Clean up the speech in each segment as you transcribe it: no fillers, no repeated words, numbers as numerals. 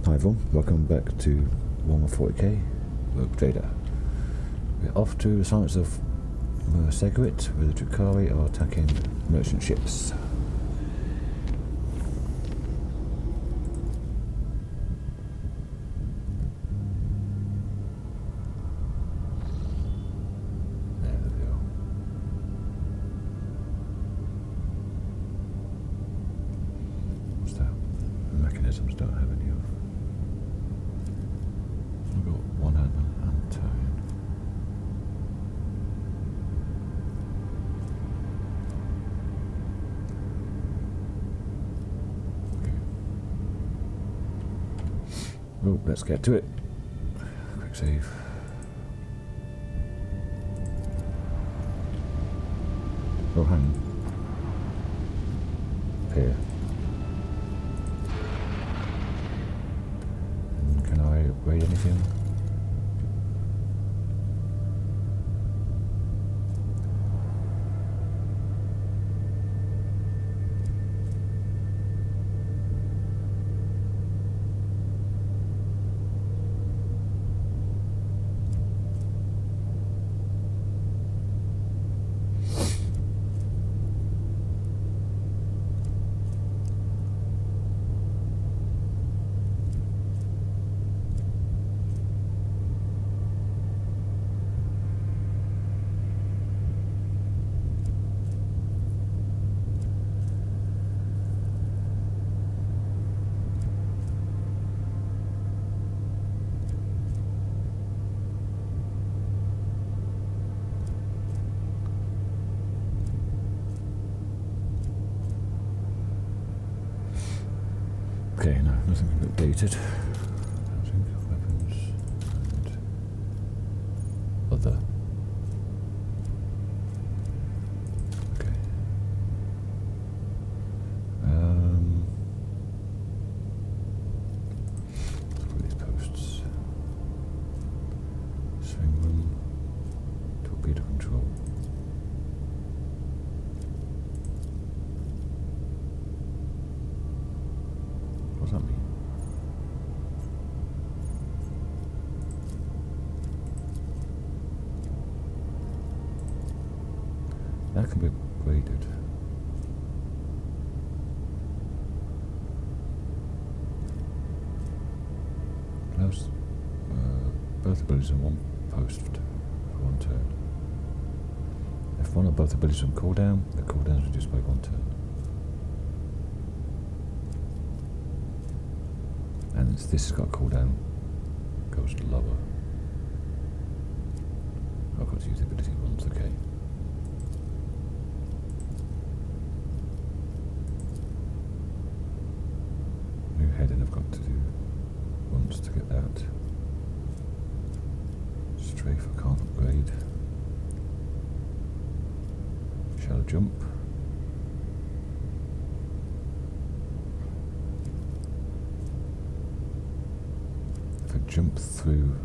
Hi everyone, welcome back to WH40K Rogue Trader. We're off to the silence of Seguit, where the Drukhari are attacking merchant ships. Mechanisms don't have any of. I've got one hand and turn. Okay. Oh, let's get to it. Quick save. Oh, hang on. Here. Raid anything? Okay, no, nothing updated. Weapons and other. Okay. Let's put these posts. Swing room. Torpedo control. What does that mean? That can be upgraded. Allows both abilities in one post for one turn. If one or both abilities on cooldown, the cooldown is reduced by one turn. And this has got a cooldown, goes lower. I've got to use the ability once, okay. New heading I've got to do once to get that. Strafe I can't upgrade. Shallow jump. Jump through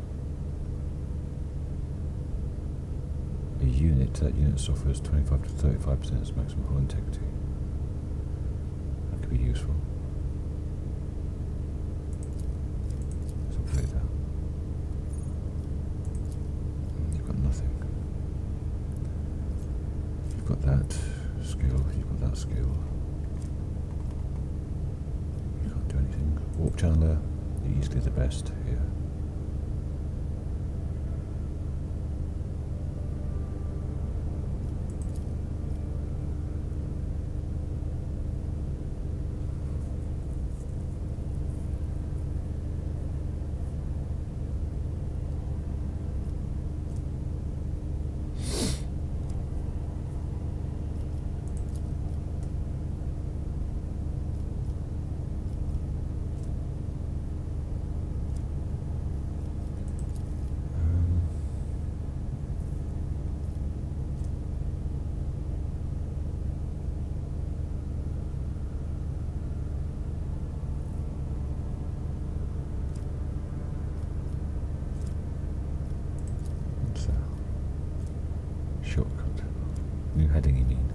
a unit, that unit suffers 25 to 35% its maximum hull integrity. That could be useful. Let's upgrade that. You've got nothing. You've got that skill, you've got that skill. You can't do anything. Warp channeler, easily the best here. Shortcut. New heading you mean?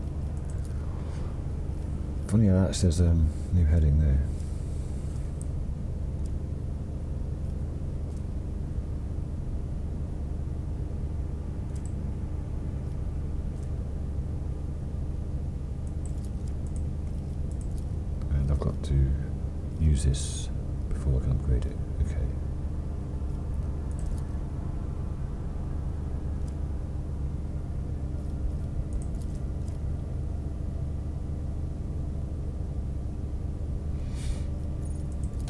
Funny how that says new heading there. use this before I can upgrade it. Okay.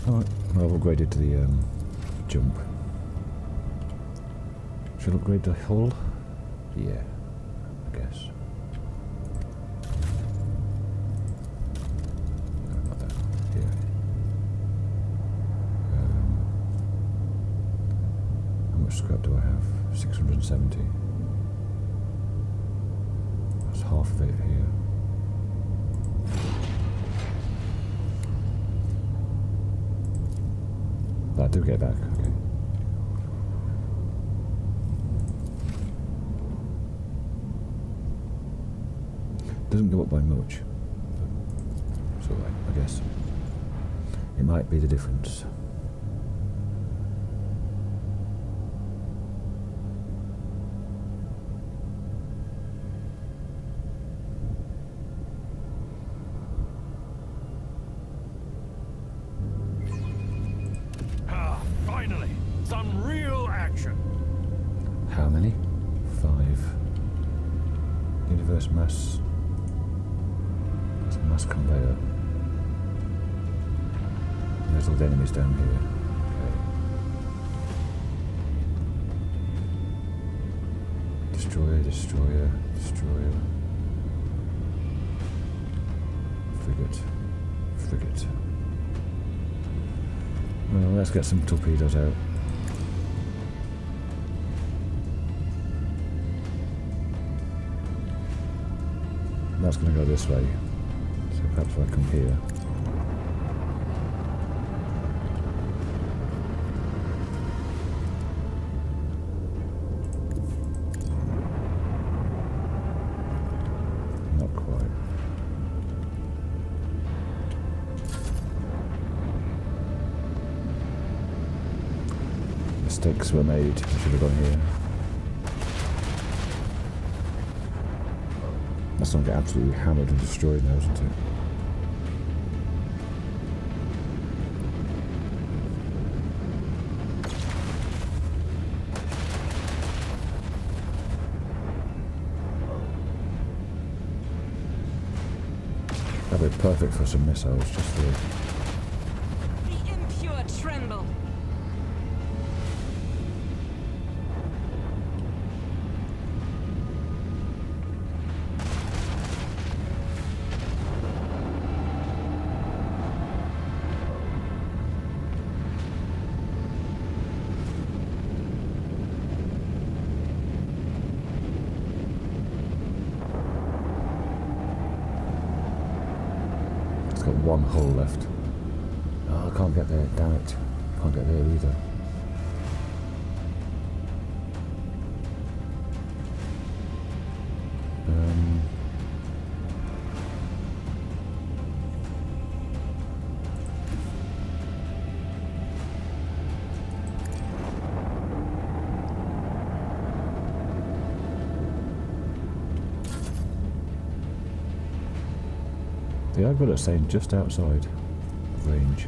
Alright, well, I've upgraded to the jump. Should I upgrade the hull? Yeah, I guess. No, not that. Here. How much scrap do I have? 670. That's half of it here. But I do get it back, okay. Doesn't go up by much. It's alright, I guess. It might be the difference. Ah, finally! Some real action! How many? 5. Universe mass. There's a mass conveyor. And there's all the enemies down here. Okay. Destroyer, destroyer, destroyer. Frigate. Frigate. Well, let's get some torpedoes out. That's going to go this way. So perhaps if I come here. Not quite. Mistakes were made. I should have gone here. That's going to get absolutely hammered and destroyed now, isn't it? That'd be perfect for some missiles, just there. The impure tremble. It's got one hull left. Oh, I can't get there, damn it. Can't get there either. Yeah, I've got it saying just outside of range.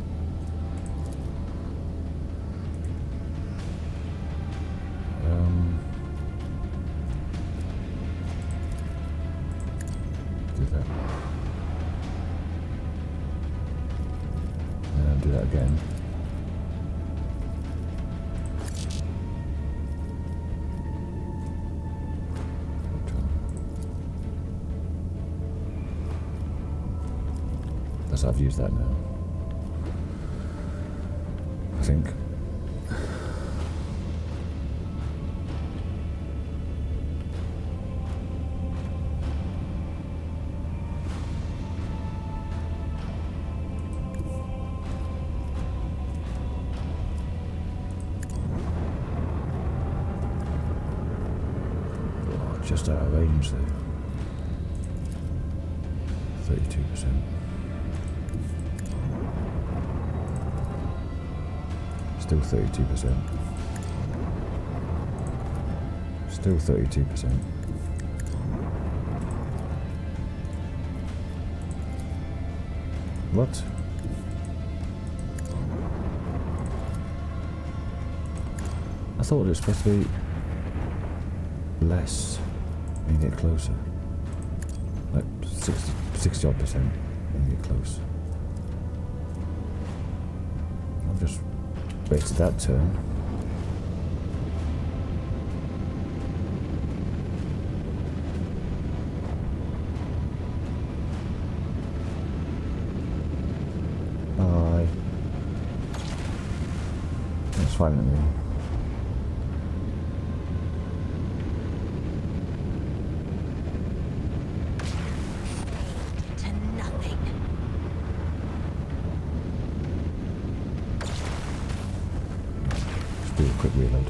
Do that. And then do that again. That's I've used that now. I think. Oh, just out of range there. 32%. Still 32%. Still 32%. What? I thought it was supposed to be less when you get closer. Like 60 odd percent when you get close. I've just wasted that turn. Bye. That's fine with me. Do a quick reload.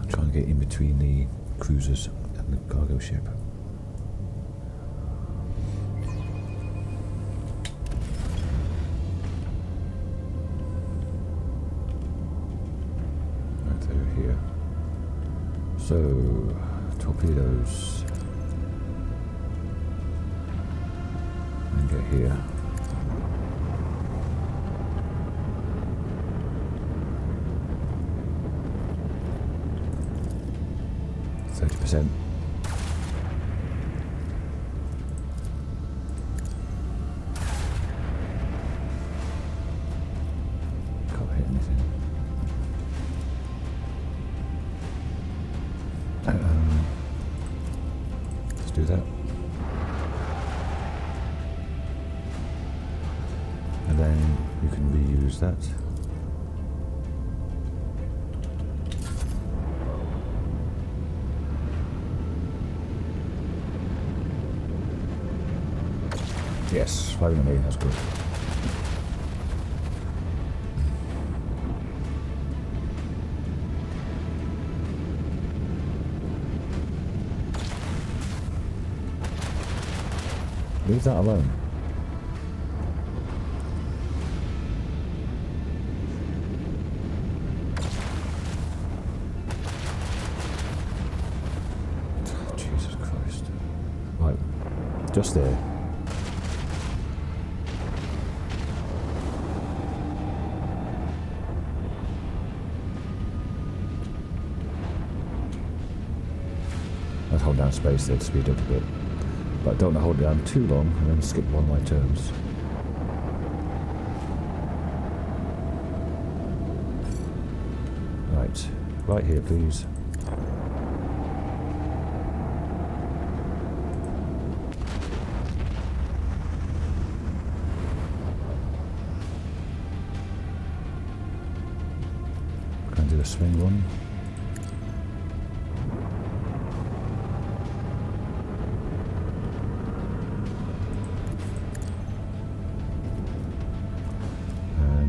Try and get in between the cruisers and the cargo ship. Here. So, torpedoes. And get here. %. Can't hit anything. Let's do that. And then you can reuse that. Yes, 5 in me, that's good. Leave that alone. Oh, Jesus Christ. Right, just there. I'd hold down space there to speed up a bit. But don't hold it down too long and then skip one of my turns. Right here please. Can I do a swing one?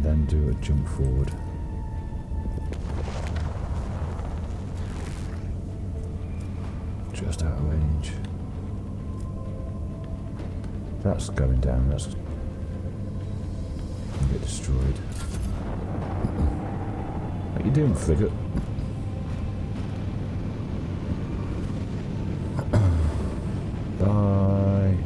Then do a jump forward. Just out of range. That's going down, that's gonna get destroyed. What you doing, frigate? Bye.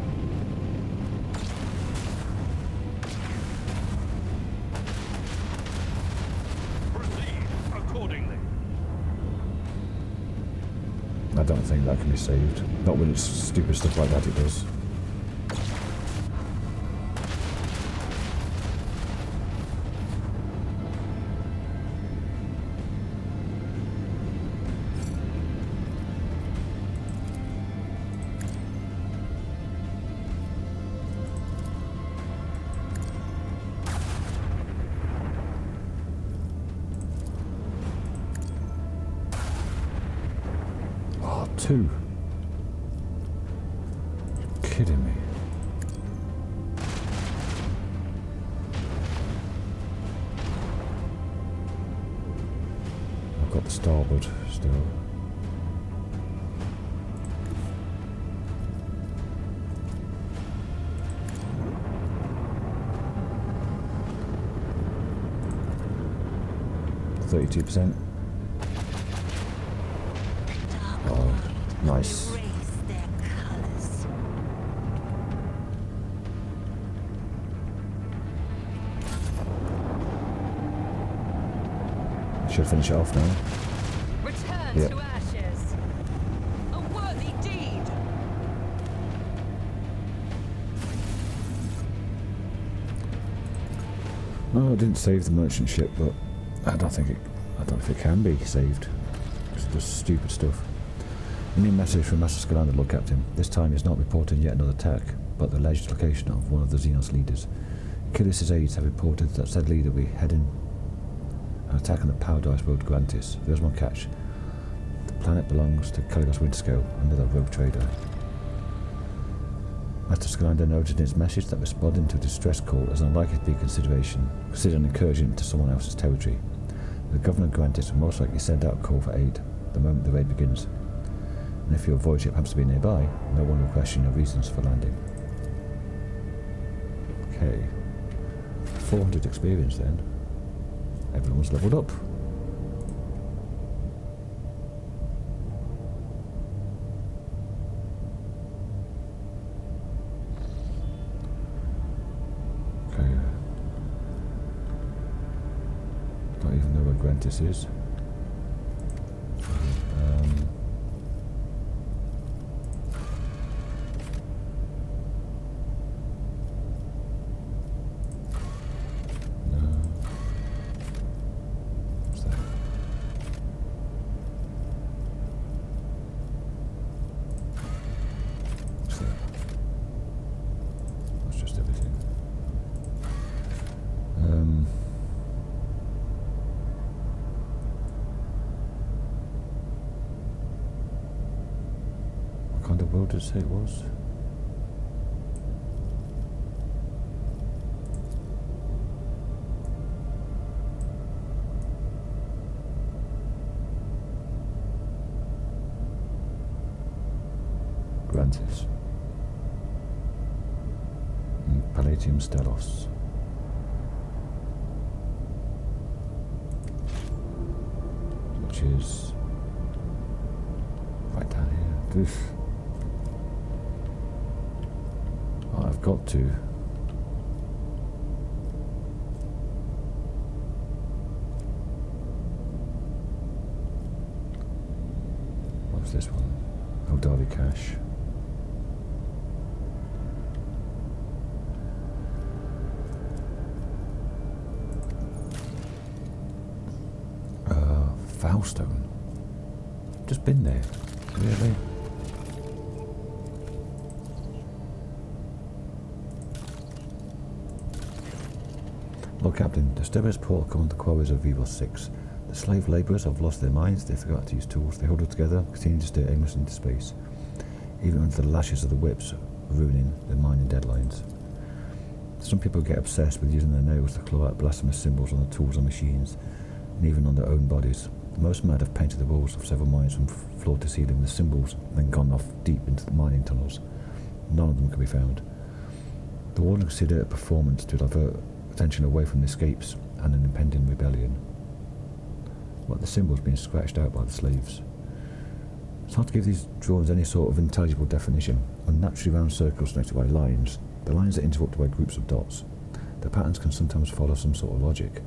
I don't think that can be saved. Not when it's stupid stuff like that it does. Two. You're kidding me. I've got the starboard still. 32%. Oh, nice. Should finish it off now. Return Yep. to ashes. A worthy deed. No, I didn't save the merchant ship, but I don't know if it can be saved. It's just stupid stuff. A new message from Master Scalander, Lord Captain. This time he's not reporting yet another attack, but the alleged location of one of the Xenos leaders. Achilles' aides have reported that said leader will be heading an attack on the paradise world Grantis. There's one catch. The planet belongs to Caligos Winterscale, another rogue trader. Master Scalander noted in his message that responding to a distress call is unlikely to be considered an incursion into someone else's territory. The Governor Grantis will most likely send out a call for aid the moment the raid begins. And if your void ship happens to be nearby, no one will question your reasons for landing. Okay. 400 experience then. Everyone's leveled up. Okay. Don't even know where Grantis is. What kind of world did it say it was? Grantis. Palladium Stelos. Which is right down here. Oof. Oh, I've got to. What's this one? Eldari Cache. Foulstone. Just been there. Really? Lord Captain, disturbers pour come on the quarries of Evil 6. The slave labourers have lost their minds, they forgot to use tools, they huddle together, continue to stare aimlessly into space, even under the lashes of the whips, ruining their mining deadlines. Some people get obsessed with using their nails to claw out blasphemous symbols on the tools and machines, and even on their own bodies. The most mad have painted the walls of several mines from floor to ceiling with symbols, and then gone off deep into the mining tunnels. None of them can be found. The Warden consider it a performance to divert attention away from the escapes and an impending rebellion. What the symbols being scratched out by the slaves. It's hard to give these drawings any sort of intelligible definition. Unnaturally round circles connected by lines. The lines are interrupted by groups of dots. The patterns can sometimes follow some sort of logic,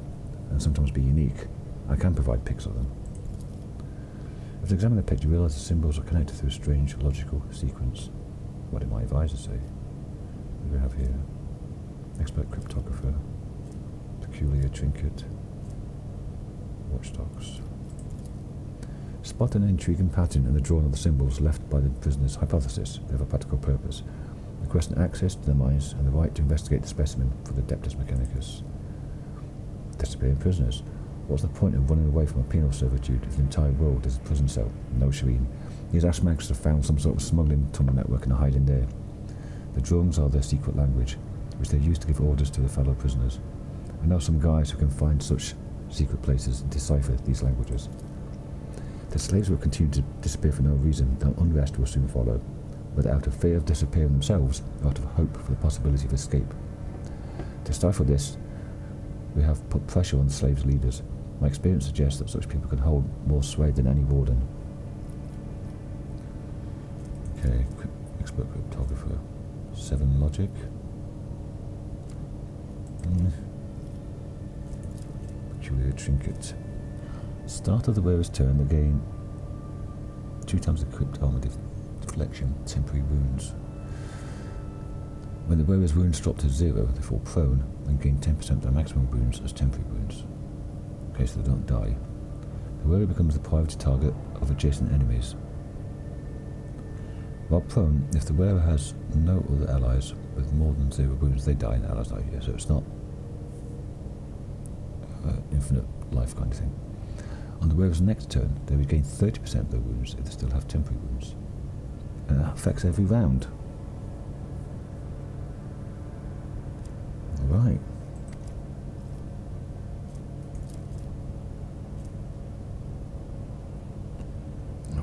and sometimes be unique. I can provide pics of them. If you examine the picture, you realise the symbols are connected through a strange logical sequence. What did my advisor say? What do we have here? Expert cryptographer. Peculiar trinket. Watchdogs. Spot an intriguing pattern in the drawing of the symbols left by the prisoner's hypothesis. They have a practical purpose. Requesting access to the mines and the right to investigate the specimen for the Adeptus Mechanicus. Disappearing prisoners. What's the point of running away from a penal servitude if the entire world is a prison cell? No, Shireen. These Ashmags have found some sort of smuggling tunnel network and are hiding there. The drawings are their secret language, which they use to give orders to their fellow prisoners. I know some guys who can find such secret places and decipher these languages. The slaves will continue to disappear for no reason, then unrest will soon follow, whether out of fear of disappearing themselves or out of hope for the possibility of escape. To stifle this, we have put pressure on the slaves' leaders. My experience suggests that such people can hold more sway than any warden. Okay, expert cryptographer. 7 logic. Peculiar trinket. Start of the wearer's turn, they gain 2 times the crypt armor deflection, temporary wounds. When the wearer's wounds drop to 0, they fall prone and gain 10% of their maximum wounds as temporary wounds. Okay, so they don't die. The wearer becomes the priority target of adjacent enemies. While prone, if the wearer has no other allies with more than 0 wounds, they die and allies die here, so it's not infinite life kind of thing. On the wearer's next turn, they regain 30% of their wounds if they still have temporary wounds. And that affects every round. Right.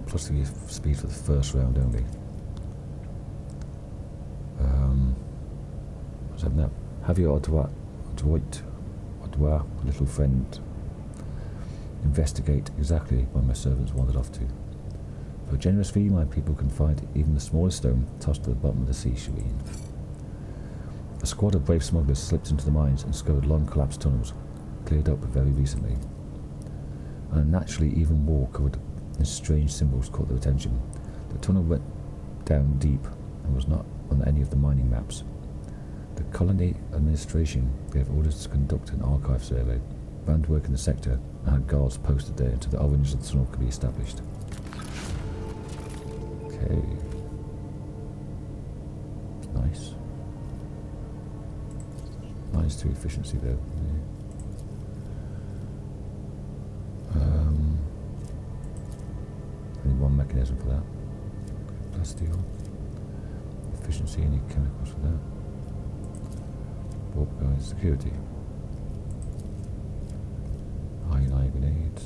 Plus 3 speed for the first round only. What's happening now? Have your Adroit, little friend, investigate exactly where my servants wandered off to. For a generous fee, my people can find even the smallest stone tossed to the bottom of the sea serene. A squad of brave smugglers slipped into the mines and scoured long collapsed tunnels, cleared up very recently. And a naturally even wall covered in strange symbols caught their attention. The tunnel went down deep and was not on any of the mining maps. The colony administration gave orders to conduct an archive survey, banned work in the sector, and had guards posted there until the origins of the tunnel could be established. Okay. Nice. -2 efficiency there. Only 1 mechanism for that. Plasteel. Efficiency, any chemicals for that. Warp guide security. Ion grenades.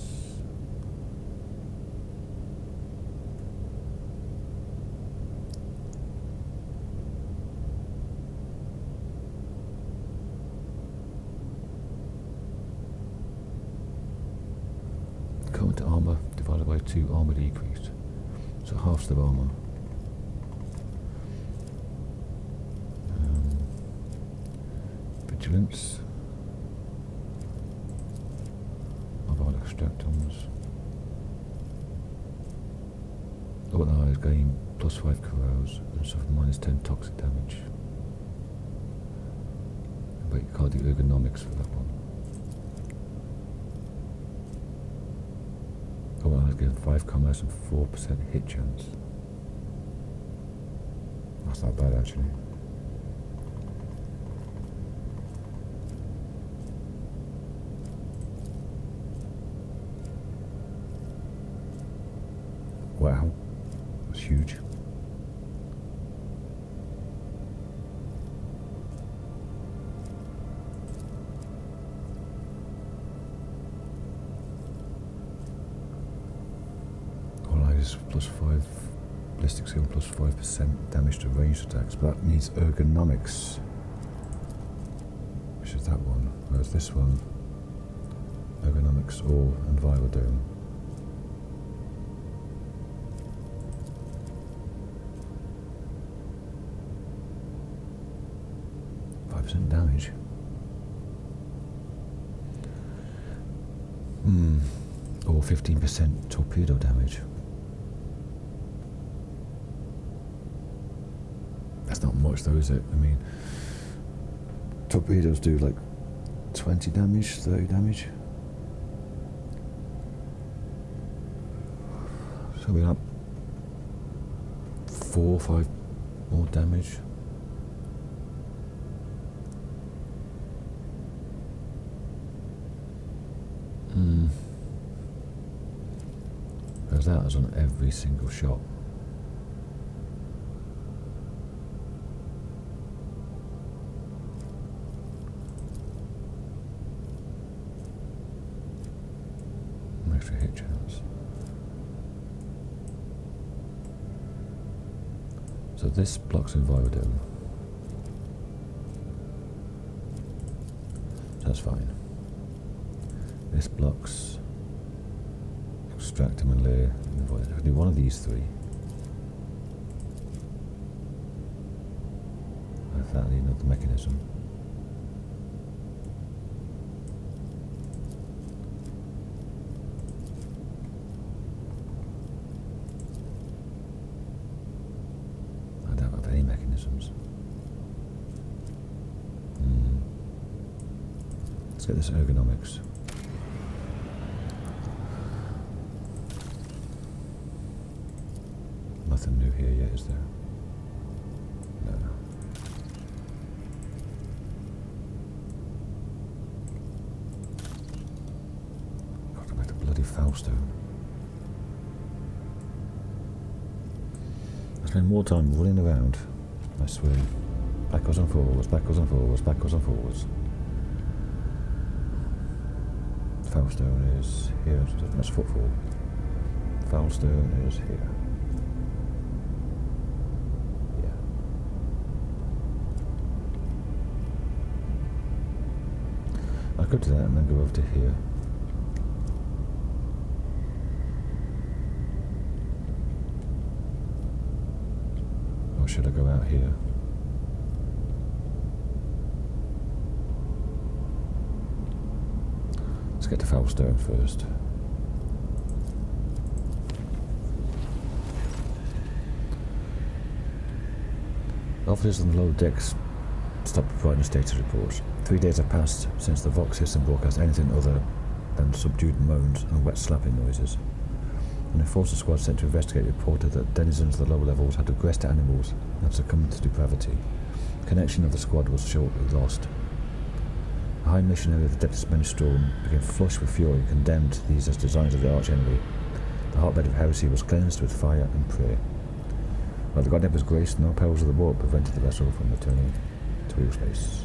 Current armor divided by 2 armor decreased. So half their armor. Vigilance. Mobile extractors. All allies gain +5 corrose and suffer -10 toxic damage. But you can't do ergonomics for that one. All allies gain 5 commerce and 4% hit chance. That's not bad actually. Wow, that's huge. All eyes +5 ballistic skill +5% damage to ranged attacks, but that needs ergonomics. Which is that one? Whereas this one, ergonomics or envirodome. 5% damage. Or 15% torpedo damage. That's not much though, is it? I mean, torpedoes do like 20 damage, 30 damage. So we have 4 or 5 more damage. Whereas that is on every single shot. An extra hit chance. So this blocks envirodome. So that's fine. This blocks. Extract them and layer in the void. I can do one of these three. I found another mechanism. I don't have any mechanisms. Let's get this ergonomics. Nothing new here yet, is there? No. Got to make the bloody Faustone. I spend more time running around, I swear. Backwards and forwards, backwards and forwards, backwards and forwards. Faustone is here, that's footfall. Faustone is here. I could do that and then go over to here. Or should I go out here? Let's get to Faustone first. Officers on the lower decks stopped providing status reports. 3 days have passed since the Vox system broadcast anything other than subdued moans and wet slapping noises. An enforcer squad sent to investigate reported that denizens of the lower levels had aggressed animals and succumbed to depravity. The connection of the squad was shortly lost. The High Missionary of the Depths Storm became flushed with fury and condemned these as designs of the archenemy. The hotbed of heresy was cleansed with fire and prayer. By the God Emperor's grace, no perils of the warp prevented the vessel from returning to real space.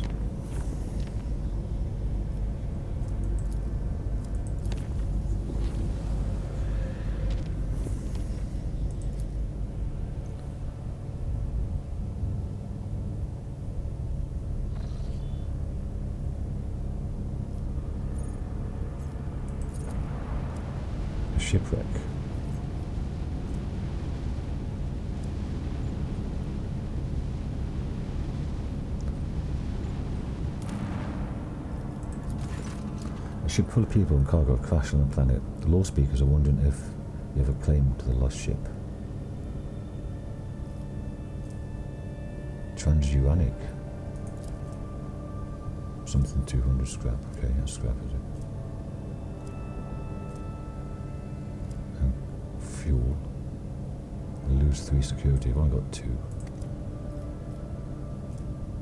Shipwreck. A ship full of people and cargo crashed on the planet. The law speakers are wondering if you have a claim to the lost ship. Transuranic. Something 200 scrap. Okay, that's scrap, is it? Fuel. I lose 3 security. I've only got 2.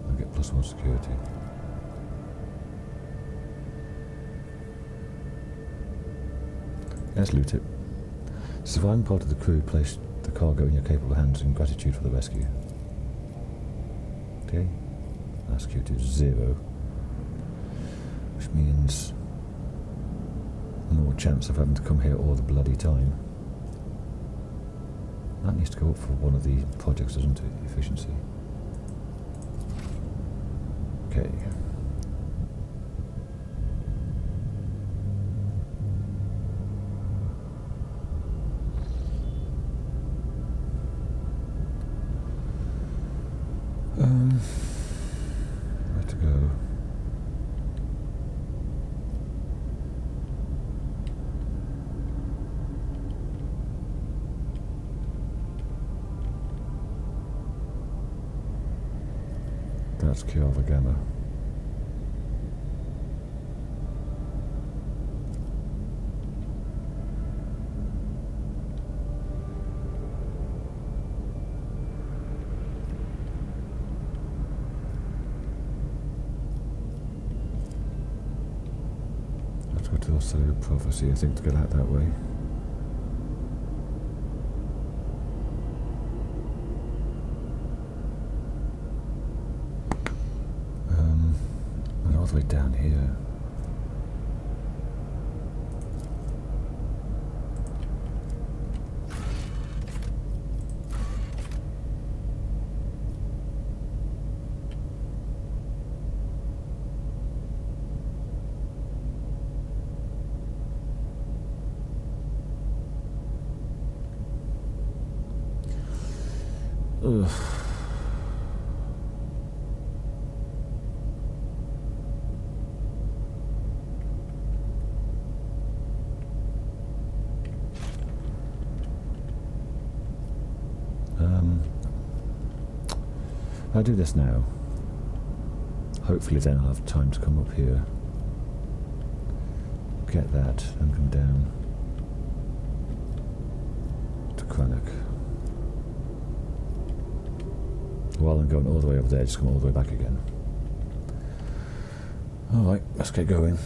I'll get +1 security. Let's loot it. The surviving part of the crew placed the cargo in your capable hands in gratitude for the rescue. Okay. Our security is 0. Which means more chance of having to come here all the bloody time. That needs to go up for one of the projects, doesn't it? Efficiency. Okay. Where to go? That's Kiava Gamma. Let's go to the Cellular Prophecy, I think, to get out that way. All the way down here. Ugh. I'll do this now. Hopefully then I'll have time to come up here, get that, and come down to Cranach. While I'm going all the way over there, just come all the way back again. Alright, let's get going.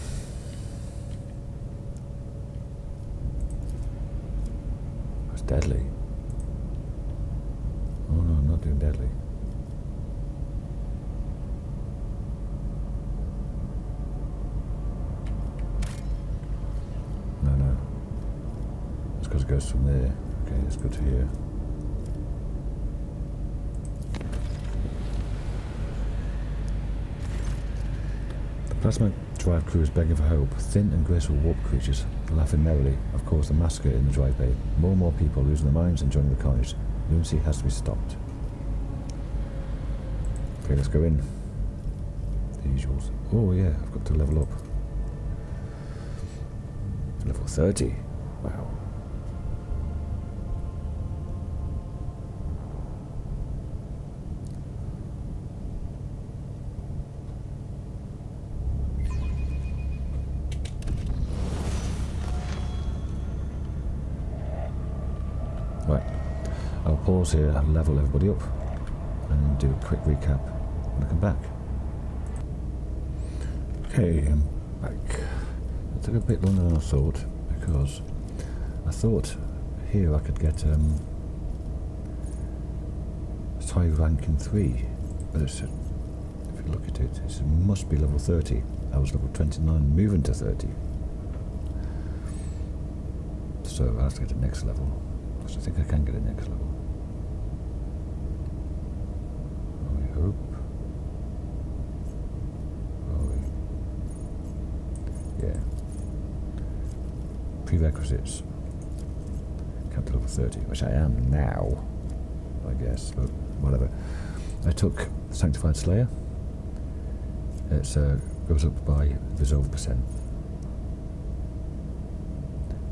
That's deadly. Oh no, I'm not doing deadly. No. It's because it goes from there. Okay, let's go to here. The plasma drive crew is begging for hope. Thin and graceful warp creatures laughing merrily have caused a massacre in the drive bay. More and more people losing their minds and joining the carnage. Lunacy has to be stopped. Okay, let's go in. The usuals. Oh yeah, I've got to level up. Level 30. Wow. Right. I'll pause here and level everybody up and do a quick recap when I come back. Okay, I'm back. It took a bit longer than I thought, because I thought here I could get high rank in 3, but it's, if you look at it, it must be level 30. I was level 29, moving to 30. So I have to get to next level. So I think I can get a next level. I hope. Yeah. Prerequisites. Come to level 30, which I am now, I guess, but whatever. I took Sanctified Slayer. It goes up by resolve %.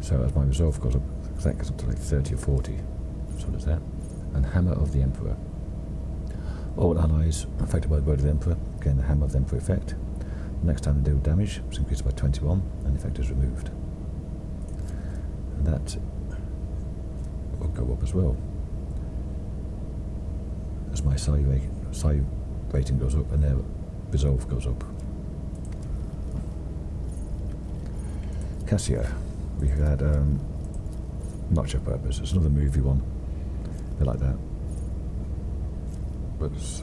So as my resolve goes up, that goes up to like 30 or 40. So does that. And Hammer of the Emperor. All allies affected by the word of the Emperor gain the Hammer of the Emperor effect. Next time they deal damage, it's increased by 21, and the effect is removed. And that will go up as well. As my psi rating goes up, and their resolve goes up. Cassia. We had Notch of Purpose. It's another movie one. A bit like that. But it's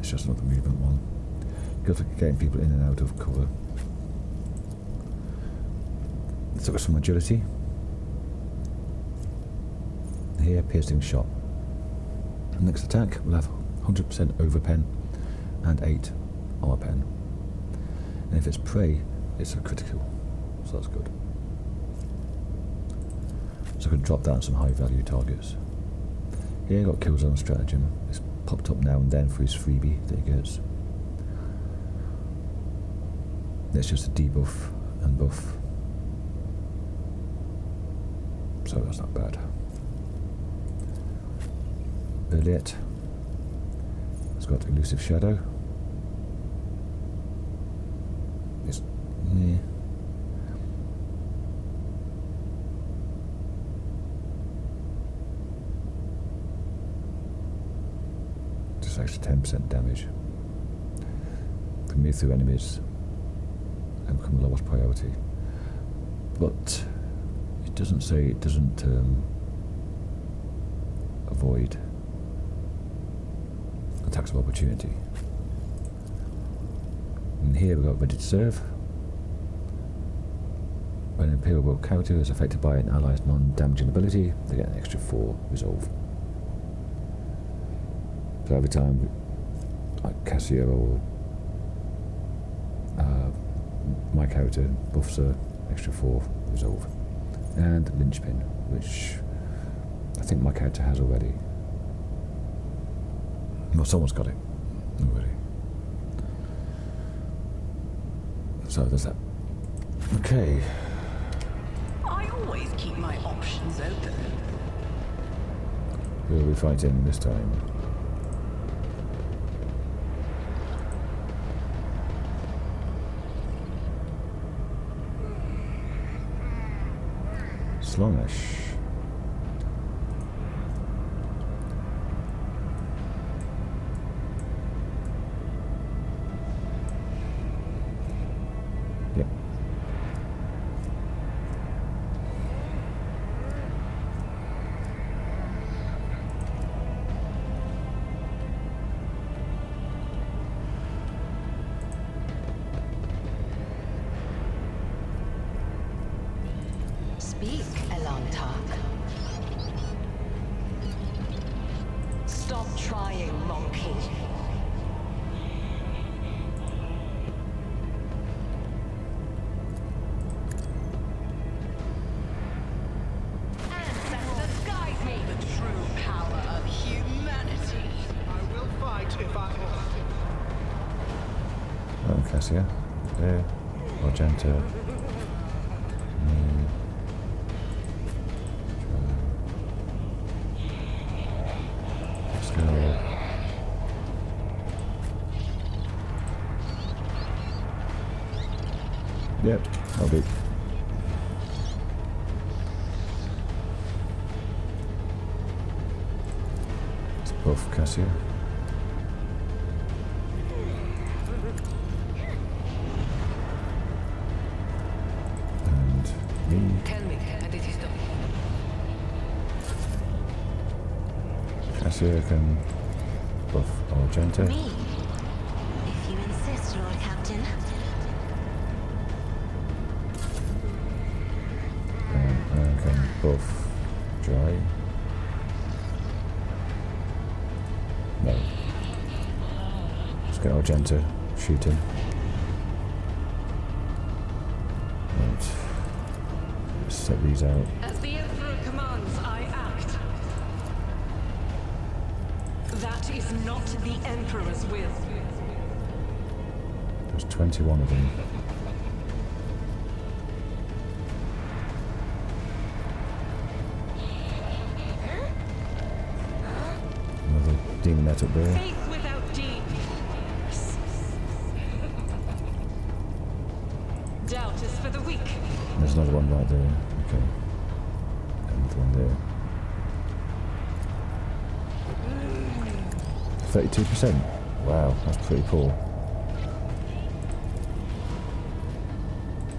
just another movement one. Good for getting people in and out of cover. It took us some agility. Here, piercing shot. Next attack, we'll have 100% over pen and 8 armor pen. And if it's prey, it's a critical. So that's good. So I could drop down some high value targets. Here, got Killzone Stratagem. It's popped up now and then for his freebie that he gets. It's just a debuff and buff. So that's not bad. Berliet. It's got Elusive Shadow. It's yeah. Just extra 10% damage. Can move through enemies and become the lowest priority. But it doesn't say it doesn't avoid attacks of opportunity. And here we've got Ready to Serve. When an Imperial character is affected by an ally's non-damaging ability, they get an extra 4 resolve. So every time, like Cassia or my character buffs her, extra 4 resolve. And Linchpin, which I think my character has already. Well, someone's got it already. So there's that. Okay. I always keep my options open. Who are we fighting this time? Slonish. Yep. Speak, Elantark. Stop trying, monkey. Ancestors guide me. The true power of humanity. I will fight if I must. Oh, Cassia. There. Argenta. Let's go. Yep, I'll do. Let's buff Cassia. And me. Tell me, and it is done. Cassia can buff Argenta. Me? If you insist, Lord Captain. And I can buff Dry. No. Let's get Argenta shooting. Right. Let's set these out. As the Emperor commands, I act. That is not the Emperor's will. There's 21 of them. Another demonette up there. Faith without deeds. Doubt is for the weak. There's another one right there. Okay. Another one there. 32%. Wow, that's pretty poor.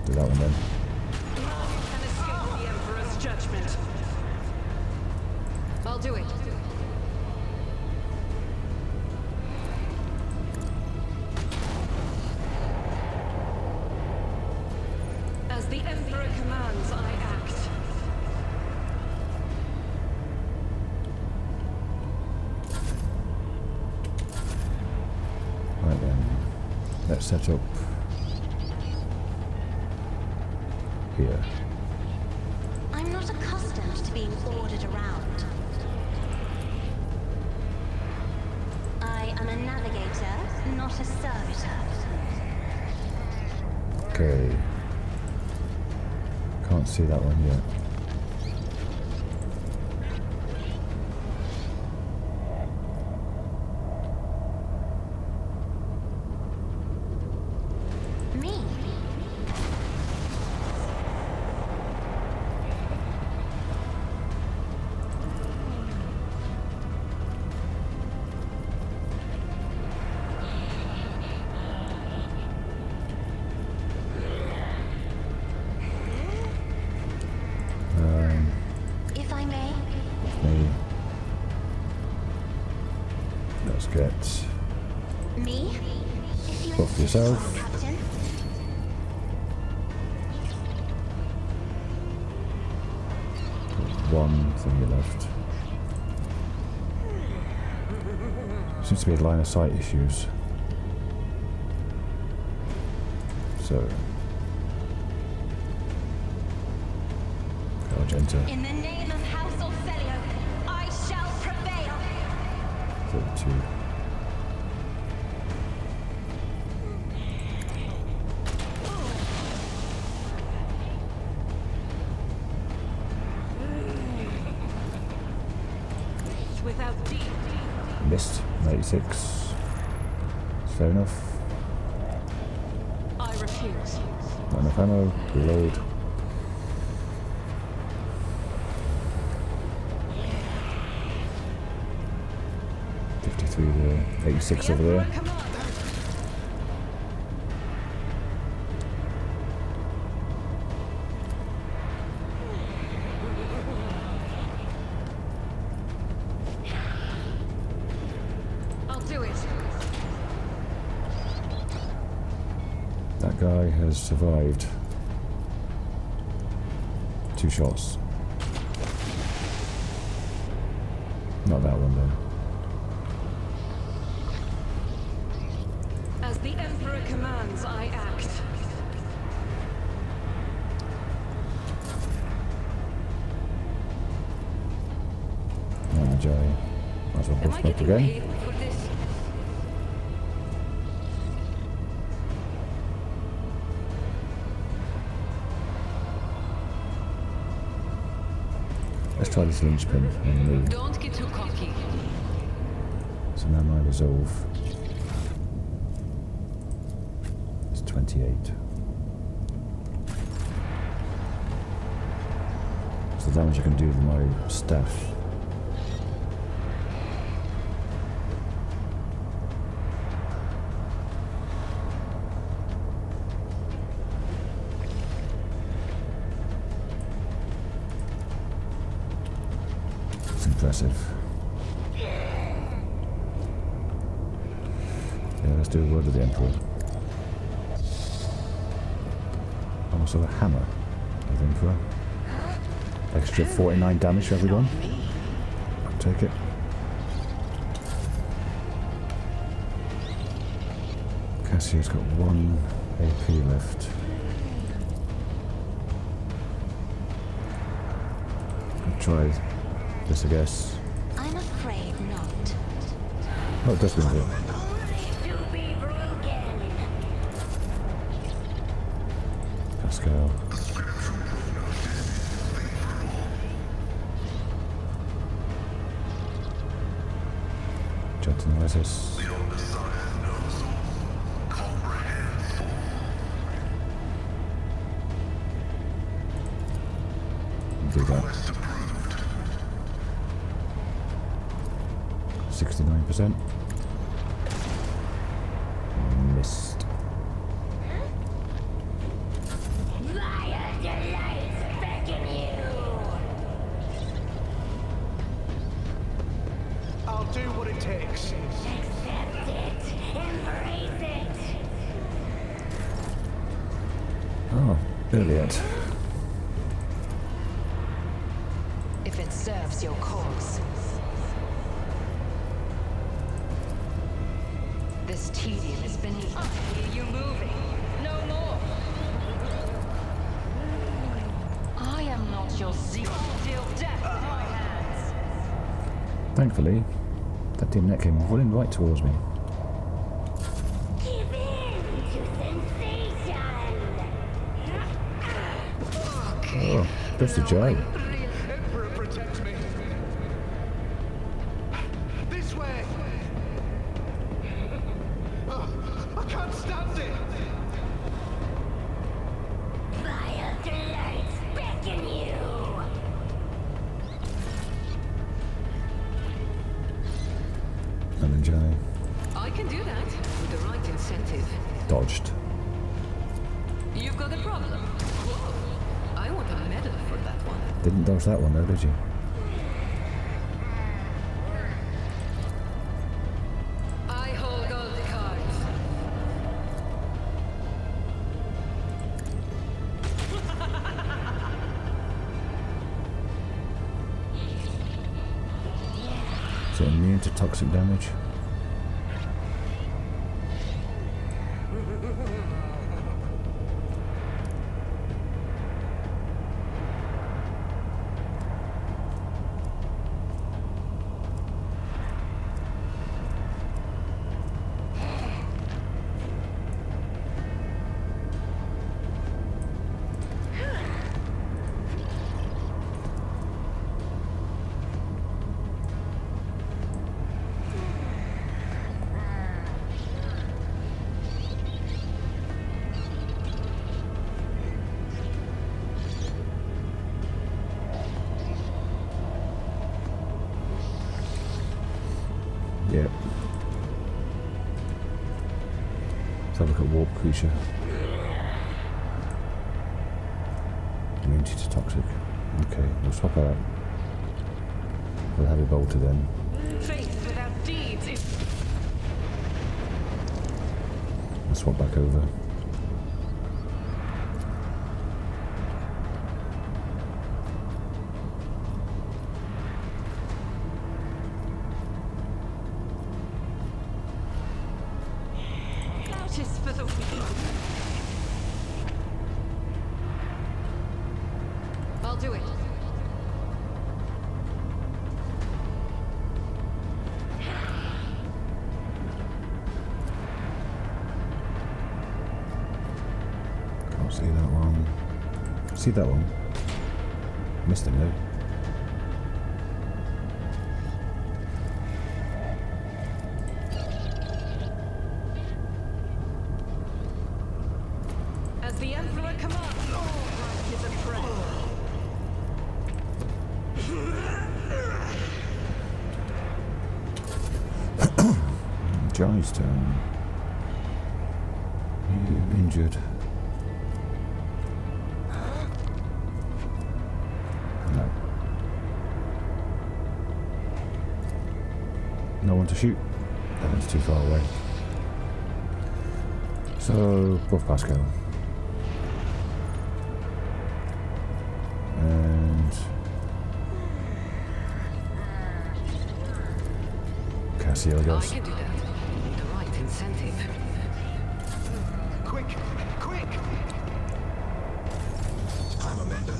Do that one then. None can escape the Emperor's judgment. I'll do it. As the Emperor commands, I act. Right then. Let's set up here. I'm not accustomed to being ordered around. I am a navigator, not a servitor. Okay. Can't see that one yet. Me? If I may. Maybe. Let's get Me? If you buff insist, yourself. Lord Captain. One thing left. Seems to be line of sight issues. So. Argenta. In the name of House Orphelio, 32. Without deep. Missed. 86. Fair enough. I refuse. Not enough ammo. Reload. There, 86 over there. I'll do it. That guy has survived 2 shots. Not that one though. As the Emperor commands, I act. Oh, Joey. Might as well Am boost I him up getting again. paid for this? Let's try this linchpin and move. Don't get too cocky. So now my resolve is 28. It's the damage I can do with my staff. It's impressive. Yeah, let's do a word with the Emperor. And also a hammer with the Emperor. Extra 49 damage for everyone. I'll take it. Cassia's got 1 AP left. I'll try this, I guess. I'm afraid not. Oh, it does move it. To be broken. Pascal. Gentilisis. Do that. 69%. Missed. Fire delights beckon you. I'll do what it takes. Accept it. Embrace it. Oh, brilliant. If it serves your cause. This tedium is beneath. I hear you moving. No more. I am not your zero. Deal death with my hands. Thankfully, that demon came running right towards me. Give in to sensation. Oh, just a joke. Emperor, protect me. This way. I can't stand it. Fire delights beckon you. And then Johnny I can do that with the right incentive. dodged. You've got a problem. Whoa. I want a medal for that one. Didn't dodge that one though, did you? I hold all the cards. Is it immune to toxic damage? Yep. Let's have a look at warp creature. Immunity to toxic. Okay, we'll swap out. We'll have a bolter then. Faith without deeds is... I'll swap back over. Notice for the weak. I'll do it. Can't see that one. See that one? Missed him though. As the Emperor commands, all rank is oppressed. Johnny's turn. You injured. No. No one to shoot. That one's too far away. So, buff Pascal. And Cassio, I I guess. can do that. The right incentive. Quick! Quick! I'm a member.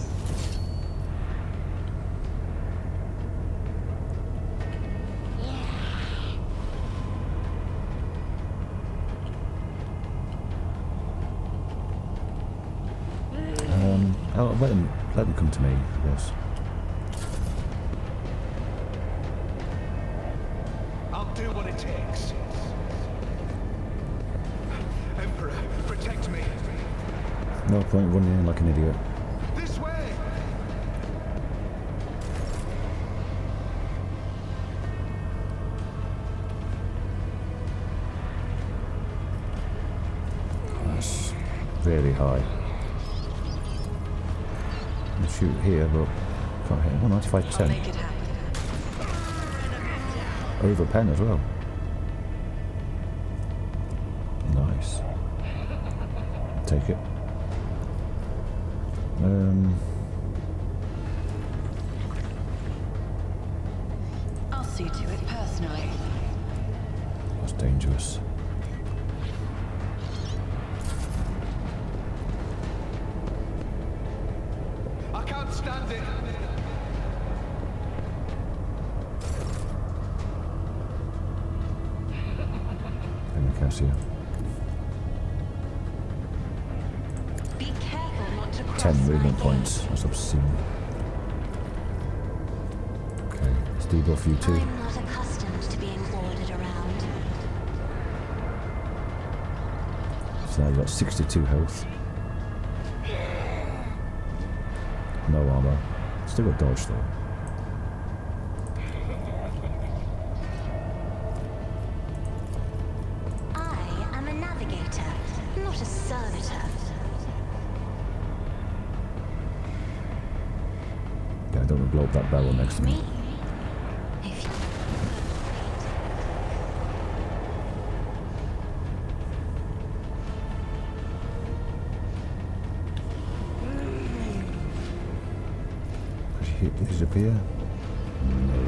I'll let them come to me, I guess. I'll do what it takes. Emperor, protect me. No point running in like an idiot. This way! That's really high. I'll shoot here, but can't hit him. I'll 95%. make it happen. Over pen as well. Nice. Take it. I'll see to it personally. That's dangerous. I can't stand it. Cassio. Be careful not to cross 10 my movement gate. points. That's obscene. Okay, let's debuff you two. I'm not accustomed to being ordered around. So now you've got 62 health. No armor. Still got dodge though. I am a navigator, not a servitor. Yeah, I don't want to blow up that barrel next to me. Me? If you... Could you disappear? No,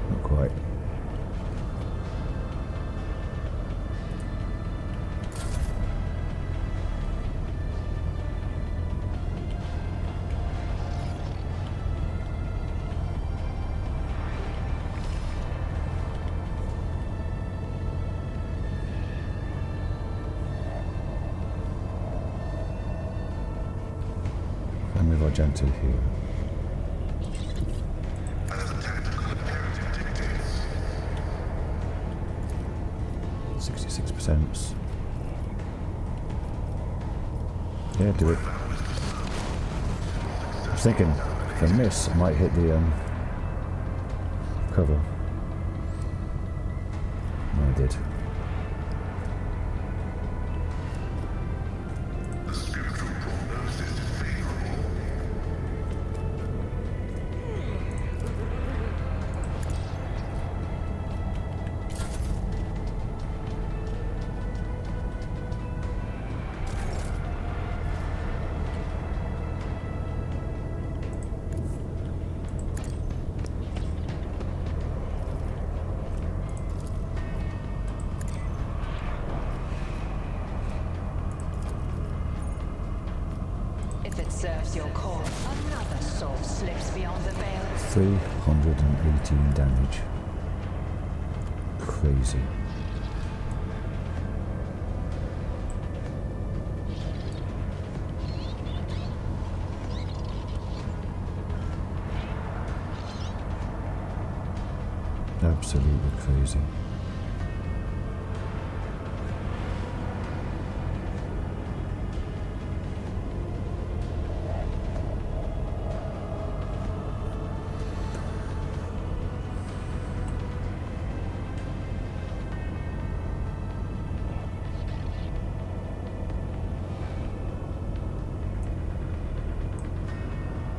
not quite. And with Argento here. $66%. Yeah, do it. I was thinking, if I miss, I might hit the cover. did. If it serves your cause, another soul slips beyond the veil. 318 damage. Crazy. Absolutely crazy.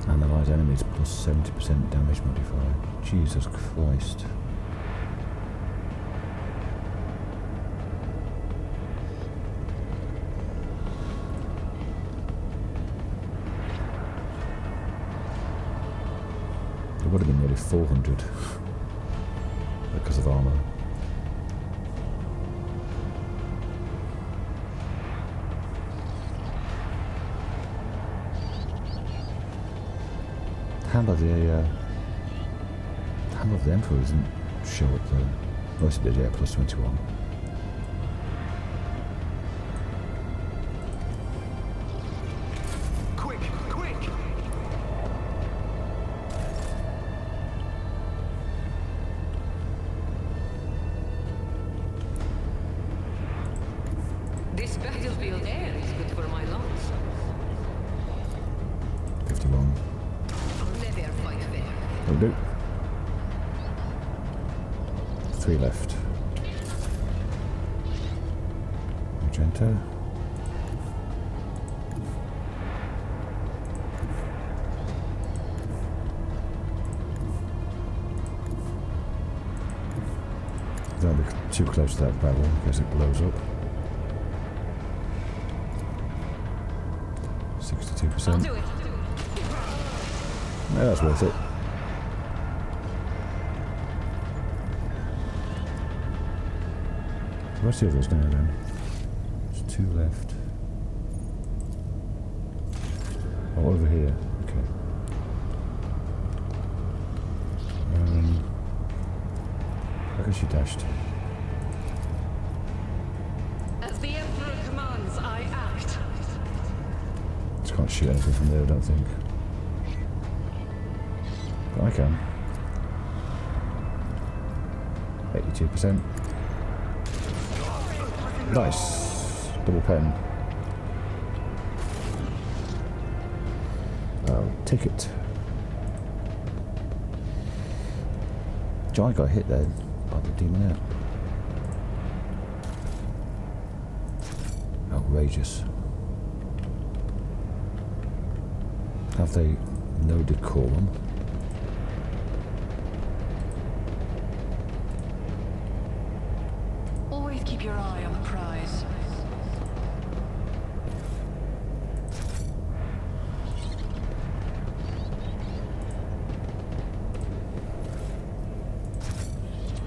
Analyze enemies plus 70% damage modifier. Jesus Christ. It would have been nearly 400 because of armour. Hand of the Emperor doesn't show up though. Most of it did, yeah, plus 21. Quick, quick! This battlefield air is good for my lungs. 51. Never fight fair. That'll do. 3 left. Magenta. Don't be too close to that barrel because it blows up. 62%. I'll do it. Yeah, that's worth it. Where's the others now then? There's 2 left. Oh, over here. Okay. I guess she dashed. As the Emperor commands, I act. Just can't shoot anything from there, I don't think. But I can. 82%. Nice. Double pen. I'll take it. Jai got hit there by the demon out. Outrageous. Have they no decorum? Always keep your eye on the prize.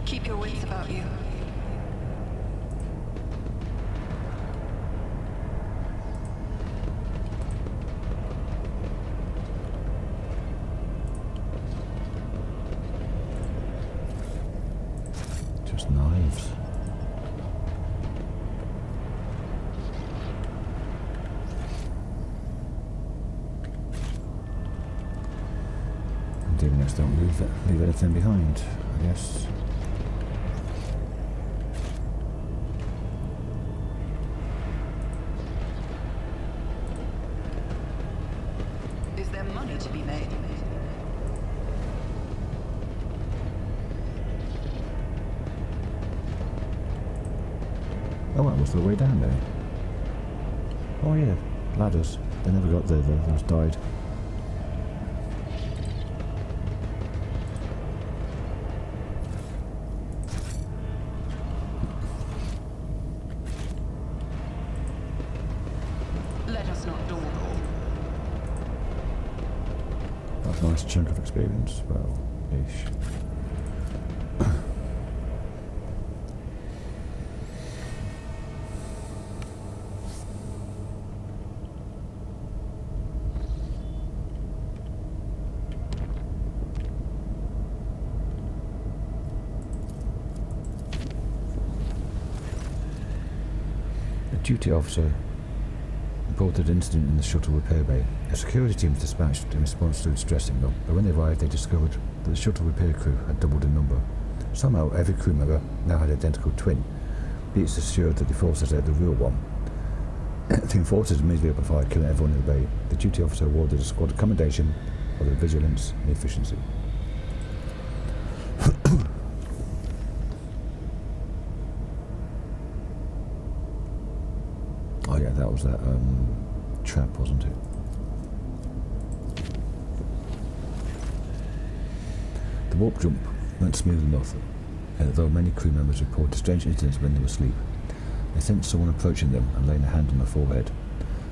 Keep your wits about you. Just knives. Demons don't leave anything behind, I guess. Is there money to be made? Oh, that was the way down there. Oh yeah, ladders. They never got there though, they just died. Let us not dawdle. That's a nice chunk of experience. Well, ish. Duty officer reported an incident in the shuttle repair bay. A security team was dispatched in response to its dressing room, but when they arrived they discovered that the shuttle repair crew had doubled in number. Somehow every crew member now had an identical twin. Beats assured that the forces had the real one. The enforcers immediately opened fire, killing everyone in the bay. The duty officer awarded a squad a commendation for their vigilance and efficiency. Oh yeah, that was that trap, wasn't it? The warp jump went smooth enough, though many crew members reported strange incidents when they were asleep. They sensed someone approaching them and laying a hand on their forehead.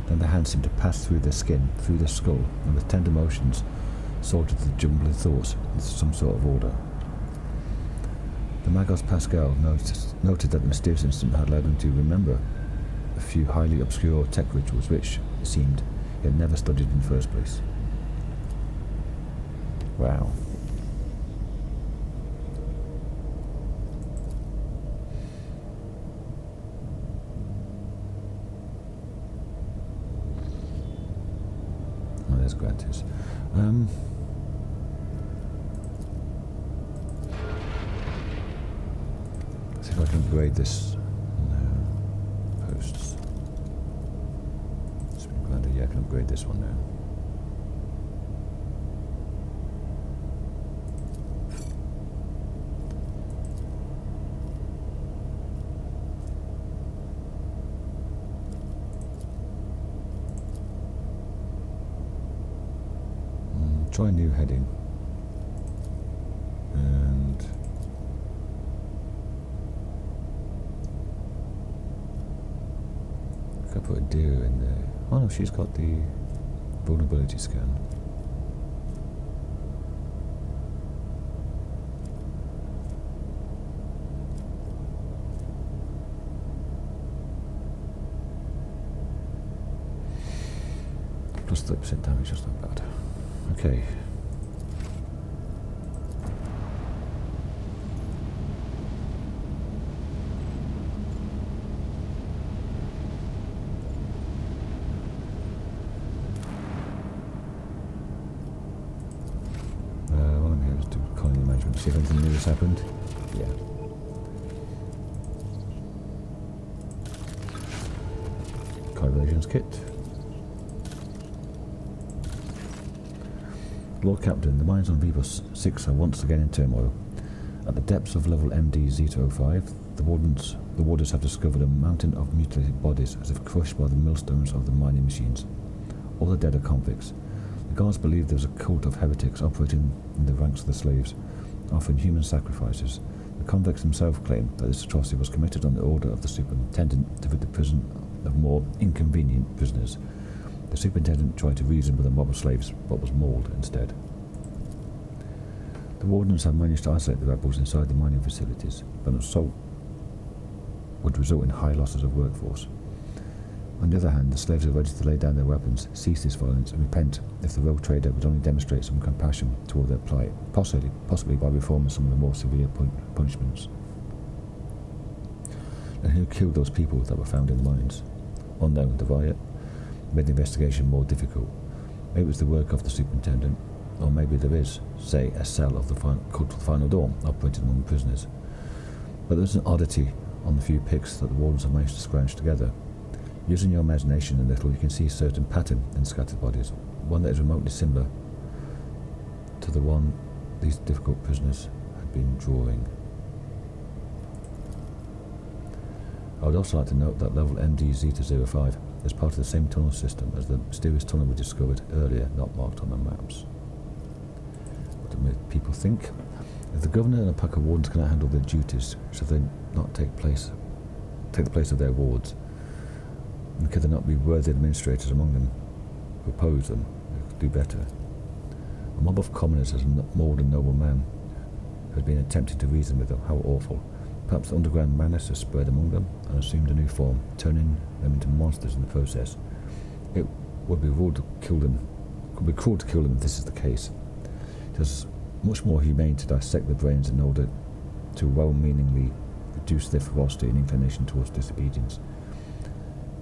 Then the hand seemed to pass through their skin, through their skull, and with tender motions sorted the jumbling thoughts into some sort of order. The Magos Pascal noted that the mysterious incident had led him to remember a few highly obscure tech rituals which, it seemed, he had never studied in the first place. Wow. Oh, there's Gratis. Let's see if I can upgrade this. Posts. Yeah, I can upgrade this one now. Try a new heading. And I can put a deer in there. Oh no, she's got the vulnerability scan. Plus 30% damage, that's not bad. Okay. See if anything new has happened. Yeah. Calculations kit. Lord Captain, the mines on Vibus 6 are once again in turmoil. At the depths of level MD Zeta-05, the warders have discovered a mountain of mutilated bodies as if crushed by the millstones of the mining machines. All the dead are convicts. The guards believe there is a cult of heretics operating in the ranks of the slaves, offering human sacrifices. The convicts themselves claim that this atrocity was committed on the order of the superintendent to rid the prison of more inconvenient prisoners. The superintendent tried to reason with a mob of slaves, but was mauled instead. The wardens have managed to isolate the rebels inside the mining facilities, but an assault would result in high losses of workforce. On the other hand, the slaves are ready to lay down their weapons, cease this violence, and repent if the rogue trader would only demonstrate some compassion toward their plight, possibly by reforming some of the more severe punishments. And who killed those people that were found in the mines? Unknown. The riot made the investigation more difficult. Maybe it was the work of the superintendent, or maybe there is, say, a cell of the cult of the Final Dawn operating among the prisoners. But there's an oddity on the few pics that the wardens have managed to scrounge together. Using your imagination a little, you can see a certain pattern in scattered bodies, one that is remotely similar to the one these difficult prisoners had been drawing. would also like to note that level MD-Zeta-05 is part of the same tunnel system as the mysterious tunnel we discovered earlier, not marked on the maps. What do people think? If the governor and a pack of wardens cannot handle their duties, should they not take the place of their wards? And could there not be worthy administrators among them who oppose them, who could do better? A mob of commoners has mauled a noble man who had been attempting to reason with them. How awful. Perhaps the underground madness has spread among them and assumed a new form, turning them into monsters in the process. It would be cruel to kill them if this is the case. It is much more humane to dissect the brains in order to well-meaningly reduce their ferocity and inclination towards disobedience.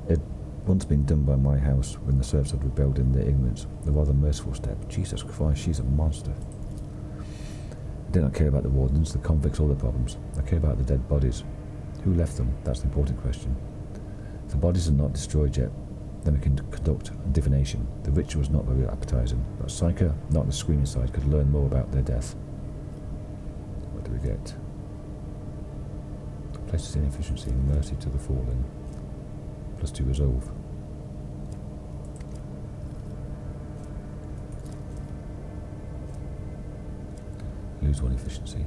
It had once been done by my house when the serfs had rebelled in their ignorance, a rather merciful step. Jesus Christ, she's a monster. I did not care about the wardens, the convicts, or the problems. I care about the dead bodies. Who left them? That's the important question. If the bodies are not destroyed yet, then we can conduct divination. The ritual is not very appetizing, but Psyker, not the screening side, could learn more about their death. What do we get? Places in efficiency, mercy to the fallen, +2 resolve. Lose 1 efficiency.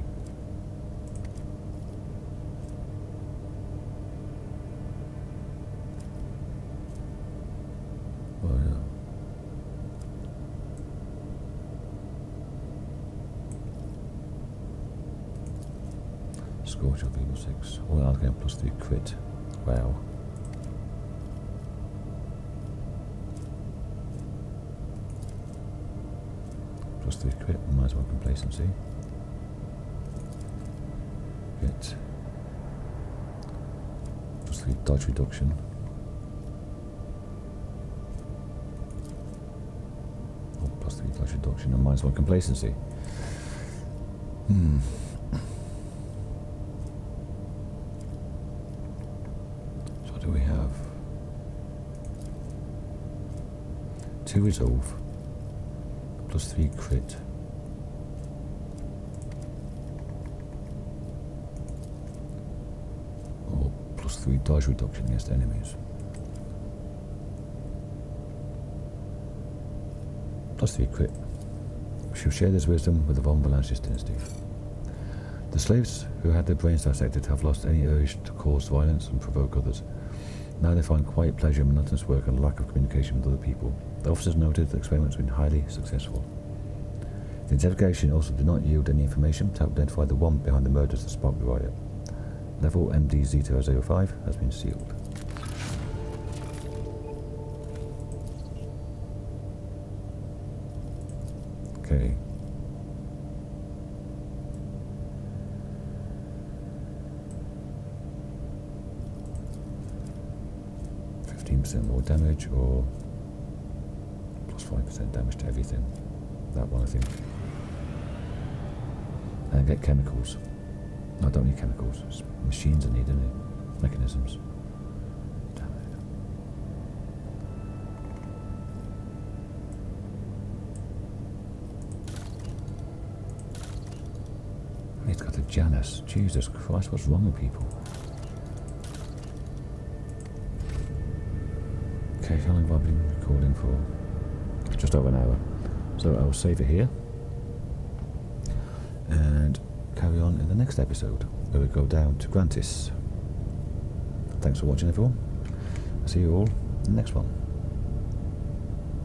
Oh yeah. Scorch of Evil 6. All that again +3 crit. Wow. +3 crit, might as well complacency. Get +3 dodge reduction. Oh, +3 dodge reduction and -1 complacency. So what do we have? 2 resolve. +3 crit. Or +3 dodge reduction against enemies. +3 crit. We shall share this wisdom with the Von Valansis dynasty. The slaves who had their brains dissected have lost any urge to cause violence and provoke others. Now they find quiet pleasure in monotonous work and lack of communication with other people. The officers noted the experiment has been highly successful. The interrogation also did not yield any information to identify the one behind the murders that sparked the riot. Level MD-Zeta-05 has been sealed. Okay. %, more damage, or +5% damage to everything. That one, I think. And get chemicals. No, I don't need chemicals. It's machines I need, isn't it? Mechanisms. Damn it. It's got a Janus. Jesus Christ, what's wrong with people? Okay, how long have I been recording for? Just over an hour. So I'll save it here and carry on in the next episode where we go down to Grantis. Thanks for watching, everyone. I'll see you all in the next one.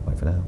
Bye for now.